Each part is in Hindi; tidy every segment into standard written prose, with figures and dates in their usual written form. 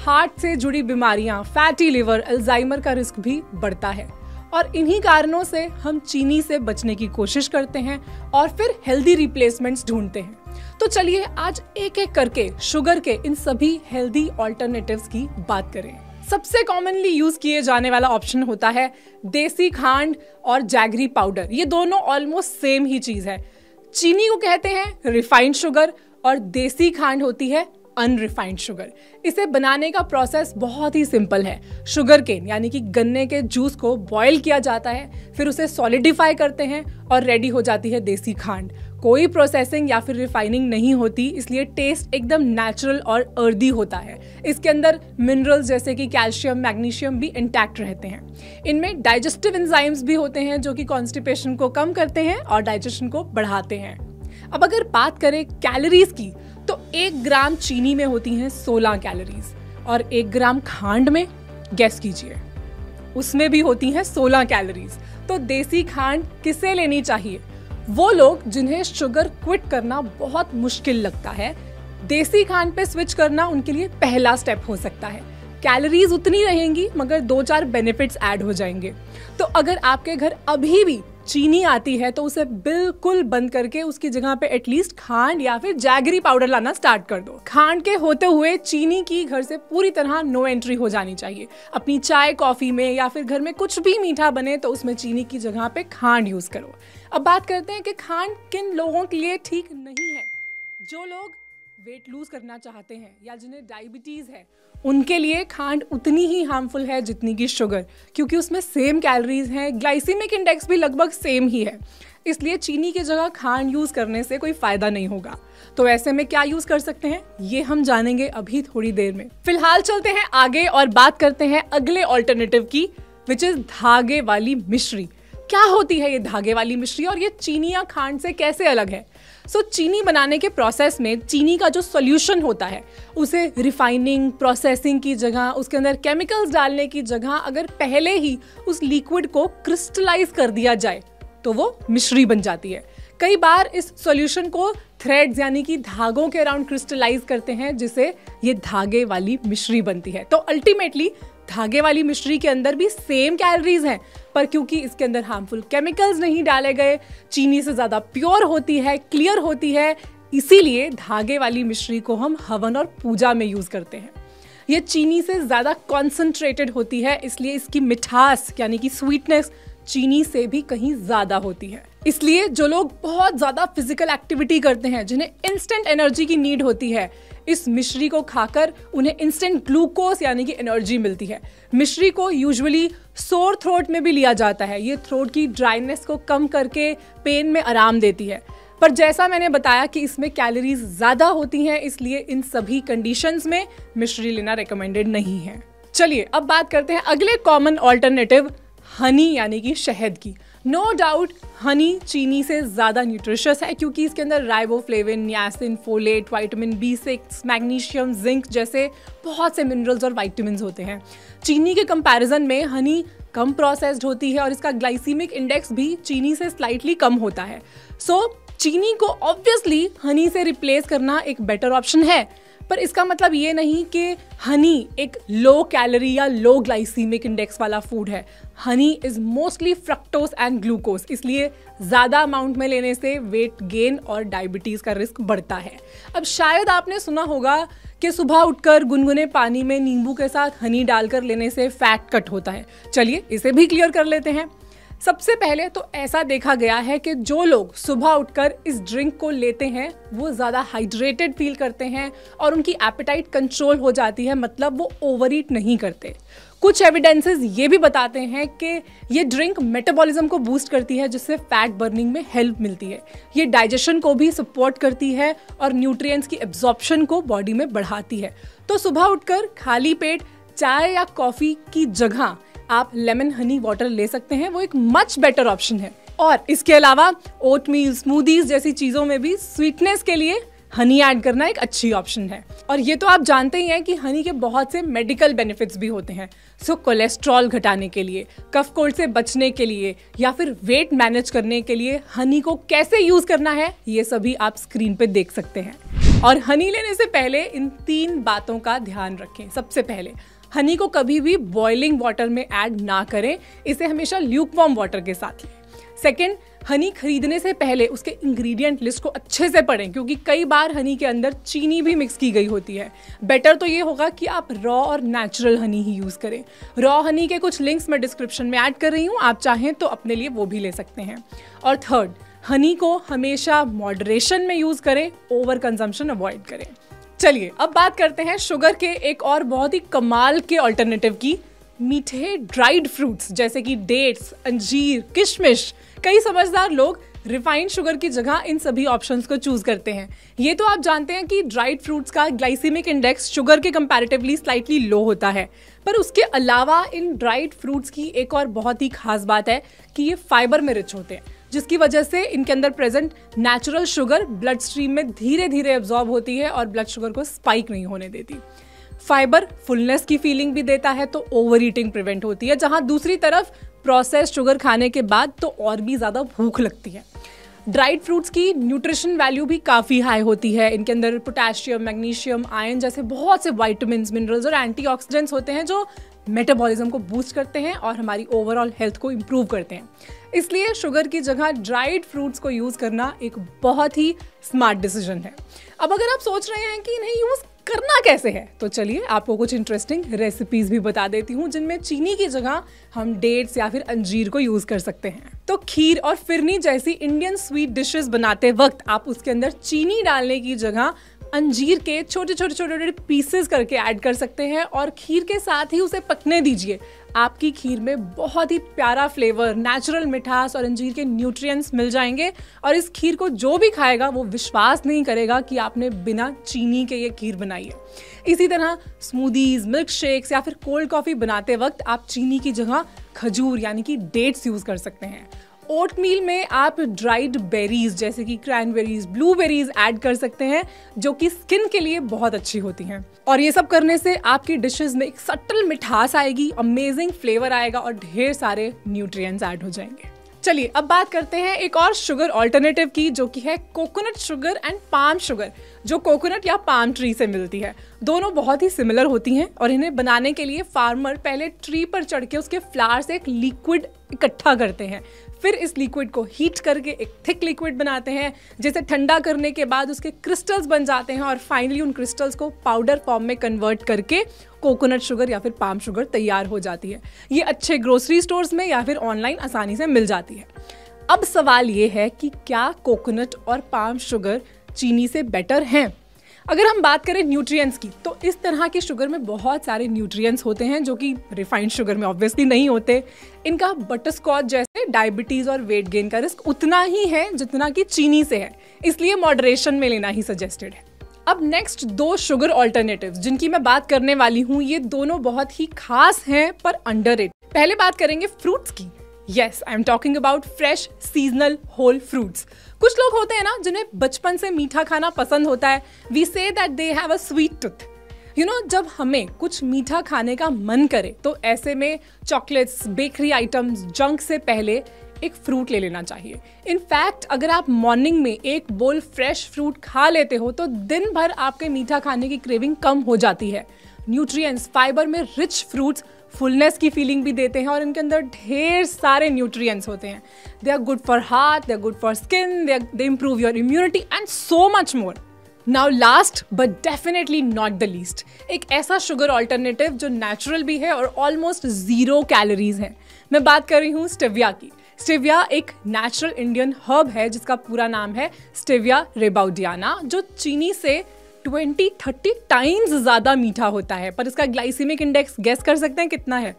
हार्ट से जुड़ी बीमारियां, फैटी लिवर, अल्जाइमर का रिस्क भी बढ़ता है। और इन्हीं कारणों से हम चीनी से बचने की कोशिश करते हैं और फिर हेल्दी रिप्लेसमेंट्स ढूंढते हैं। तो चलिए आज एक एक करके शुगर के इन सभी हेल्दी ऑल्टरनेटिव्स की बात करें। सबसे कॉमनली यूज किए जाने वाला ऑप्शन होता है देसी खांड और जैगरी पाउडर। ये दोनों ऑलमोस्ट सेम ही चीज है। चीनी को कहते हैं रिफाइंड शुगर और देसी खांड होती है अनरिफाइंड शुगर। इसे बनाने का प्रोसेस बहुत ही सिंपल है। शुगर केन यानी कि गन्ने के जूस को बॉईल किया जाता है, फिर उसे सॉलिडिफाई करते हैं और रेडी हो जाती है देसी खांड। कोई प्रोसेसिंग या फिर रिफाइनिंग नहीं होती, इसलिए टेस्ट एकदम नेचुरल और अर्दी होता है। इसके अंदर मिनरल्स जैसे कि कैल्शियम, मैग्नीशियम भी इंटैक्ट रहते हैं। इनमें डाइजेस्टिव एंजाइम्स भी होते हैं जो कि कॉन्स्टिपेशन को कम करते हैं और डाइजेशन को बढ़ाते हैं। अब अगर बात करें कैलोरीज की, तो 1 ग्राम चीनी में होती हैं 16 कैलोरीज और 1 ग्राम खांड में, गेस कीजिए, उसमें भी होती हैं 16 कैलोरीज। तो देसी खांड किसे लेनी चाहिए? वो लोग जिन्हें शुगर क्विट करना बहुत मुश्किल लगता है, देसी खांड पे स्विच करना उनके लिए पहला स्टेप हो सकता है। कैलोरीज उतनी रहेंगी मगर 2-4 बेनिफिट्स ऐड हो जाएंगे। तो अगर आपके घर अभी भी चीनी आती है तो उसे बिल्कुल बंद करके उसकी जगह पे एटलीस्ट खांड या फिर जैगरी पाउडर लाना स्टार्ट कर दो। खांड के होते हुए चीनी की घर से पूरी तरह नो एंट्री हो जानी चाहिए। अपनी चाय कॉफी में या फिर घर में कुछ भी मीठा बने तो उसमें चीनी की जगह पे खांड यूज करो। अब बात करते हैं कि खांड किन लोगों के लिए ठीक नहीं है। जो लोग वेट लूज करना चाहते हैं या जिन्हें डायबिटीज है, उनके लिए खांड उतनी ही हार्मफुल है जितनी की शुगर, क्योंकि उसमें सेम कैलोरीज हैं, ग्लाइसीमिक इंडेक्स भी लगभग सेम ही है। इसलिए चीनी की जगह खांड यूज करने से कोई फायदा नहीं होगा। तो ऐसे में क्या यूज कर सकते हैं, ये हम जानेंगे अभी थोड़ी देर में। फिलहाल चलते हैं आगे और बात करते हैं अगले ऑल्टरनेटिव की, विच इज धागे वाली मिश्री। क्या होती है ये धागे वाली मिश्री और ये चीनी या खांड से कैसे अलग है? चीनी बनाने के प्रोसेस में चीनी का जो सॉल्यूशन होता है उसे रिफाइनिंग, प्रोसेसिंग की जगह, उसके अंदर केमिकल्स डालने की जगह अगर पहले ही उस लिक्विड को क्रिस्टलाइज कर दिया जाए तो वो मिश्री बन जाती है। कई बार इस सॉल्यूशन को थ्रेड्स यानी कि धागों के अराउंड क्रिस्टलाइज करते हैं, जिससे ये धागे वाली मिश्री बनती है। तो अल्टीमेटली धागे वाली मिश्री के अंदर भी सेम कैलोरीज हैं, पर क्योंकि इसके अंदर हार्मफुल केमिकल्स नहीं डाले गए, चीनी से ज्यादा प्योर होती है, क्लियर होती है, इसीलिए धागे वाली मिश्री को हम हवन और पूजा में यूज करते हैं। ये चीनी से ज्यादा कॉन्सेंट्रेटेड होती है, इसलिए इसकी मिठास यानी कि स्वीटनेस चीनी से भी कहीं ज्यादा होती है। इसलिए जो लोग बहुत ज्यादा फिजिकल एक्टिविटी करते हैं, जिन्हें इंस्टेंट एनर्जी की नीड होती है, इस मिश्री को खाकर उन्हें इंस्टेंट ग्लूकोज यानी कि एनर्जी मिलती है। मिश्री को यूजुअली सोर थ्रोट में भी लिया जाता है। ये थ्रोट की ड्राइनेस को कम करके पेन में आराम देती है। पर जैसा मैंने बताया कि इसमें कैलोरीज ज्यादा होती हैं, इसलिए इन सभी कंडीशंस में मिश्री लेना रिकमेंडेड नहीं है। चलिए अब बात करते हैं अगले कॉमन ऑल्टरनेटिव, हनी यानी कि शहद की। नो डाउट हनी चीनी से ज्यादा न्यूट्रिशियस है, क्योंकि इसके अंदर riboflavin, niacin, folate, vitamin B6, magnesium, zinc जैसे बहुत से मिनरल्स और विटामिन्स होते हैं। चीनी के कंपैरिजन में हनी कम प्रोसेस्ड होती है और इसका ग्लाइसीमिक इंडेक्स भी चीनी से स्लाइटली कम होता है। चीनी को ऑब्वियसली हनी से रिप्लेस करना एक बेटर ऑप्शन है, पर इसका मतलब ये नहीं कि हनी एक लो कैलोरी या लो ग्लाइसीमिक इंडेक्स वाला फूड है। Honey is mostly fructose and glucose, इसलिए ज्यादा अमाउंट में लेने से वेट गेन और डायबिटीज का रिस्क बढ़ता है। अब शायद आपने सुना होगा कि सुबह उठकर गुनगुने पानी में नींबू के साथ हनी डालकर लेने से फैट कट होता है। चलिए इसे भी क्लियर कर लेते हैं। सबसे पहले तो ऐसा देखा गया है कि जो लोग सुबह उठकर इस ड्रिंक को लेते हैं वो ज़्यादा हाइड्रेटेड फील करते हैं और उनकी एपेटाइट कंट्रोल हो जाती है, मतलब वो ओवर ईट नहीं करते। कुछ एविडेंसेस ये भी बताते हैं कि ये ड्रिंक मेटाबॉलिज्म को बूस्ट करती है, जिससे फैट बर्निंग में हेल्प मिलती है। ये डाइजेशन को भी सपोर्ट करती है और न्यूट्रिएंट्स की एब्जॉर्प्शन को बॉडी में बढ़ाती है। तो सुबह उठकर खाली पेट चाय या कॉफ़ी की जगह आप लेमन हनी वाटर ले सकते हैं, वो एक मच बेटर ऑप्शन है। और इसके अलावा ओटमील, स्मूदीज जैसी चीज़ों में भी स्वीटनेस के लिए हनी ऐड करना एक अच्छी ऑप्शन है। और ये तो आप जानते ही हैं कि हनी के बहुत से मेडिकल बेनिफिट्स भी होते हैं। कोलेस्ट्रॉल घटाने के लिए, कफ कोल्ड से बचने के लिए या फिर वेट मैनेज करने के लिए हनी को कैसे यूज करना है, ये सभी आप स्क्रीन पे देख सकते हैं। और हनी लेने से पहले इन 3 बातों का ध्यान रखें। सबसे पहले, हनी को कभी भी बॉइलिंग वाटर में ऐड ना करें, इसे हमेशा ल्यूकवार्म वाटर के साथ लें। सेकेंड, हनी खरीदने से पहले उसके इंग्रेडिएंट लिस्ट को अच्छे से पढ़ें, क्योंकि कई बार हनी के अंदर चीनी भी मिक्स की गई होती है। बेटर तो ये होगा कि आप रॉ और नेचुरल हनी ही यूज़ करें। रॉ हनी के कुछ लिंक्स मैं डिस्क्रिप्शन में ऐड कर रही हूँ, आप चाहें तो अपने लिए वो भी ले सकते हैं। और थर्ड, हनी को हमेशा मॉडरेशन में यूज़ करें, ओवर कंजम्पशन अवॉइड करें। चलिए अब बात करते हैं शुगर के एक और बहुत ही कमाल के ऑल्टरनेटिव की, मीठे ड्राइड फ्रूट्स जैसे कि डेट्स, अंजीर, किशमिश। कई समझदार लोग रिफाइंड शुगर की जगह इन सभी ऑप्शंस को चूज करते हैं। ये तो आप जानते हैं कि ड्राइड फ्रूट्स का ग्लाइसेमिक इंडेक्स शुगर के कंपैरेटिवली स्लाइटली लो होता है, पर उसके अलावा इन ड्राइड फ्रूट्स की एक और बहुत ही खास बात है कि ये फाइबर में रिच होते हैं, जिसकी वजह से इनके अंदर present natural sugar blood stream में धीरे धीरे एब्जॉर्ब होती है और ब्लड शुगर को स्पाइक नहीं होने देती। फाइबर फुलनेस की फीलिंग भी देता है, तो ओवर ईटिंग प्रिवेंट होती है, जहां दूसरी तरफ प्रोसेस्ड शुगर खाने के बाद तो और भी ज्यादा भूख लगती है। ड्राइड फ्रूट्स की न्यूट्रिशन वैल्यू भी काफ़ी हाई होती है। इनके अंदर पोटेशियम, मैग्नीशियम, आयरन जैसे बहुत से विटामिन्स, मिनरल्स और एंटीऑक्सीडेंट्स होते हैं जो मेटाबॉलिज्म को बूस्ट करते हैं और हमारी ओवरऑल हेल्थ को इम्प्रूव करते हैं। इसलिए शुगर की जगह ड्राइड फ्रूट्स को यूज़ करना एक बहुत ही स्मार्ट डिसीजन है। अब अगर आप सोच रहे हैं कि इन्हें यूज़ करना कैसे है, तो चलिए आपको कुछ इंटरेस्टिंग रेसिपीज भी बता देती हूँ, जिनमें चीनी की जगह हम डेट्स या फिर अंजीर को यूज कर सकते हैं। तो खीर और फिरनी जैसी इंडियन स्वीट डिशेस बनाते वक्त आप उसके अंदर चीनी डालने की जगह अंजीर के छोटे छोटे पीसेस करके ऐड कर सकते हैं और खीर के साथ ही उसे पकने दीजिए। आपकी खीर में बहुत ही प्यारा फ्लेवर, नेचुरल मिठास और अंजीर के न्यूट्रिएंट्स मिल जाएंगे और इस खीर को जो भी खाएगा वो विश्वास नहीं करेगा कि आपने बिना चीनी के ये खीर बनाई है। इसी तरह स्मूदीज, मिल्क शेक्स या फिर कोल्ड कॉफी बनाते वक्त आप चीनी की जगह खजूर यानी कि डेट्स यूज कर सकते हैं। ओटमील में आप ड्राइड बेरीज जैसे कि क्रैनबेरीज, ब्लूबेरीज ऐड कर सकते हैं, जो कि स्किन के लिए बहुत अच्छी होती हैं। और ये सब करने से आपकी डिशेस में एक सटल मिठास आएगी, अमेजिंग फ्लेवर आएगा और ढेर सारे न्यूट्रिएंट्स ऐड हो जाएंगे। चलिए अब बात करते हैं एक और शुगर ऑल्टरनेटिव की, जो कि है coconut sugar and palm sugar, जो कोकोनट या पाम ट्री से मिलती है। दोनों बहुत ही सिमिलर होती हैं और इन्हें बनाने के लिए फार्मर पहले ट्री पर चढ़ के उसके फ्लावर से एक लिक्विड इकट्ठा करते हैं, फिर इस लिक्विड को हीट करके एक थिक लिक्विड बनाते हैं, जिसे ठंडा करने के बाद उसके क्रिस्टल्स बन जाते हैं और फाइनली उन क्रिस्टल्स को पाउडर फॉर्म में कन्वर्ट करके कोकोनट शुगर या फिर पाम शुगर तैयार हो जाती है। ये अच्छे ग्रोसरी स्टोर्स में या फिर ऑनलाइन आसानी से मिल जाती है। अब सवाल ये है कि क्या कोकोनट और पाम शुगर चीनी से बेटर हैं? अगर हम बात करें न्यूट्रिएंट्स की, तो इस तरह की शुगर में बहुत सारे न्यूट्रिएंट्स होते हैं जो कि रिफाइंड शुगर में ऑब्वियसली नहीं होते। इनका बटरस्कॉच जैसे डायबिटीज और वेट गेन का रिस्क उतना ही है जितना कि चीनी से है, इसलिए मॉडरेशन में लेना ही सजेस्टेड है। अब नेक्स्ट 2 शुगर ऑल्टरनेटिव्स जिनकी मैं बात करने वाली हूँ, ये दोनों बहुत ही खास हैं पर अंडररेटेड। पहले बात करेंगे फ्रूट्स की। Yes, I am talking about fresh seasonal whole fruits. कुछ लोग होते हैं ना जिन्हें बचपन से मीठा खाना पसंद होता है। We say that they have a sweet tooth. You know, जब हमें कुछ मीठा खाने का मन करे तो ऐसे में चॉकलेट्स, बेकरी आइटम्स, जंक से पहले एक फ्रूट ले लेना चाहिए। इनफैक्ट अगर आप मॉर्निंग में एक बोल फ्रेश फ्रूट खा लेते हो तो दिन भर आपके मीठा खाने की क्रेविंग कम हो जाती है। न्यूट्रिएंट्स, फाइबर में रिच फ्रूट्स फुलनेस की फीलिंग भी देते हैं और इनके अंदर ढेर सारे न्यूट्रिएंट्स होते हैं। They are good for heart, they are good for skin, they improve your immunity and so much more. Now last but definitely not the least, एक ऐसा शुगर ऑल्टरनेटिव जो नेचुरल भी है और ऑलमोस्ट 0 कैलोरीज है। मैं बात कर रही हूँ स्टेविया की। स्टेविया एक नेचुरल इंडियन हर्ब है जिसका पूरा नाम है स्टेविया रेबाउडियाना, जो चीनी से 20-30 टाइम्स ज्यादा मीठा होता है, पर इसका ग्लाइसेमिक इंडेक्स गेस कर सकते हैं कितना है?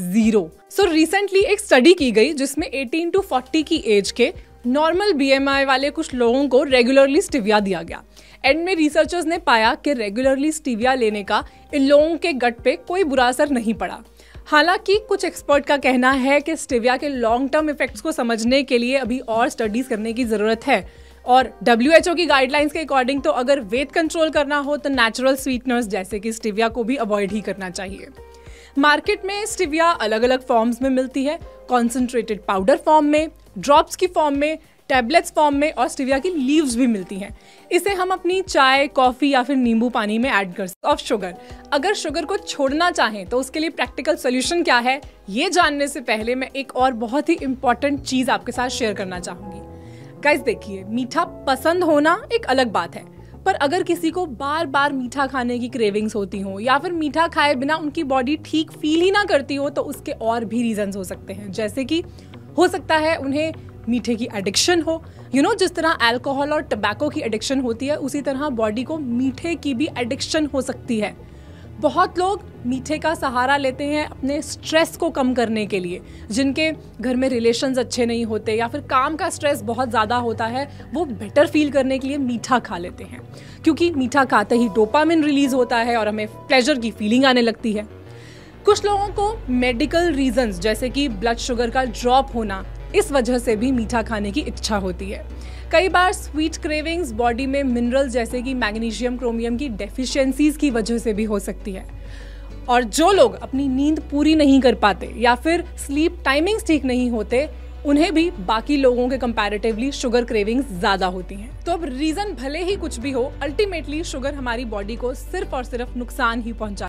0। सो रिसेंटली एक स्टडी की गई जिसमें 18 to 40 की एज के नॉर्मल BMI वाले कुछ लोगों को रेगुलरली स्टेविया दिया गया। एंड में रिसर्चर्स ने पाया कि रेगुलरली स्टेविया लेने का इन लोगों के गट पे कोई बुरा असर नहीं पड़ा। हालांकि कुछ एक्सपर्ट का कहना है कि स्टेविया के लॉन्ग टर्म इफेक्ट्स को समझने के लिए अभी और स्टडीज करने की जरूरत है। और WHO की गाइडलाइंस के अकॉर्डिंग तो अगर वेट कंट्रोल करना हो तो नेचुरल स्वीटनर्स जैसे कि स्टेविया को भी अवॉइड ही करना चाहिए। मार्केट में स्टेविया अलग अलग फॉर्म्स में मिलती है, कॉन्सेंट्रेटेड पाउडर फॉर्म में, ड्रॉप्स की फॉर्म में, टैबलेट्स फॉर्म में और स्टीविया की लीव्स भी मिलती हैं। इसे हम अपनी चाय, कॉफी या फिर नींबू पानी में ऐड कर सकते हैं। ऑफ शुगर, अगर शुगर को छोड़ना चाहें तो उसके लिए प्रैक्टिकल सोल्यूशन क्या है, ये जानने से पहले मैं एक और बहुत ही इंपॉर्टेंट चीज आपके साथ शेयर करना चाहूंगी। गाइस देखिए, मीठा पसंद होना एक अलग बात है, पर अगर किसी को बार बार मीठा खाने की क्रेविंग्स होती हो या फिर मीठा खाए बिना उनकी बॉडी ठीक फील ही ना करती हो, तो उसके और भी रीजंस हो सकते हैं। जैसे कि हो सकता है उन्हें मीठे की एडिक्शन हो। जिस तरह अल्कोहल और टबैको की एडिक्शन होती है, उसी तरह बॉडी को मीठे की भी एडिक्शन हो सकती है। बहुत लोग मीठे का सहारा लेते हैं अपने स्ट्रेस को कम करने के लिए। जिनके घर में रिलेशंस अच्छे नहीं होते या फिर काम का स्ट्रेस बहुत ज़्यादा होता है, वो बेटर फील करने के लिए मीठा खा लेते हैं, क्योंकि मीठा खाते ही डोपामिन रिलीज होता है और हमें प्लेजर की फीलिंग आने लगती है। कुछ लोगों को मेडिकल रीजंस जैसे कि ब्लड शुगर का ड्रॉप होना, इस वजह से भी मीठा खाने की इच्छा होती है। कई बार स्वीट क्रेविंग्स बॉडी में मिनरल जैसे कि मैग्नीशियम, क्रोमियम की डेफिशिएंसीज की वजह से भी हो सकती है। और जो लोग अपनी नींद पूरी नहीं कर पाते या फिर स्लीप टाइमिंग्स ठीक नहीं होते, उन्हें भी बाकी लोगों के कंपैरेटिवली शुगर क्रेविंग्स ज्यादा होती हैं। तो अब रीजन भले ही कुछ भी हो, अल्टीमेटली शुगर हमारी बॉडी को सिर्फ और सिर्फ नुकसान ही पहुंचा